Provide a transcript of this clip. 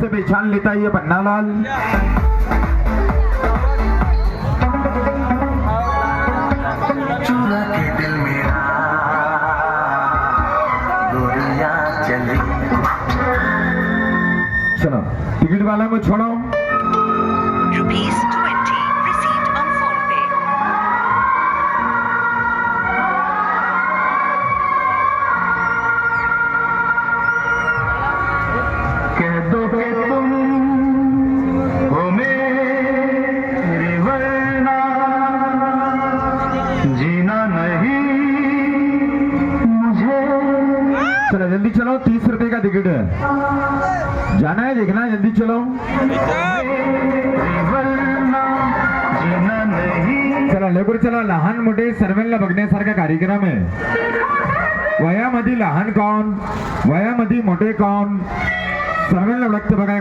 से पहचान लेता है ये पन्नालाल। चुरा के दिल मेरा गोरिया चली। चलो टिकट वाला को छोड़ो। ₹20 received on PhonePe. कह दो कि तुम हो मेरी वरना जीना नहीं मुझे। चलो जल्दी चलो, 30 रुपए का टिकट है, जाना है देखना है, जल्दी चलो। वरना जीना नहीं। चला लवकर चला, लहान मोठे सर्वांना बघण्यासारखा कार्यक्रम आहे। वयामध्ये लहान कोण, वयामध्ये मोठे कोण, सर्वांना ओळखतं बघा।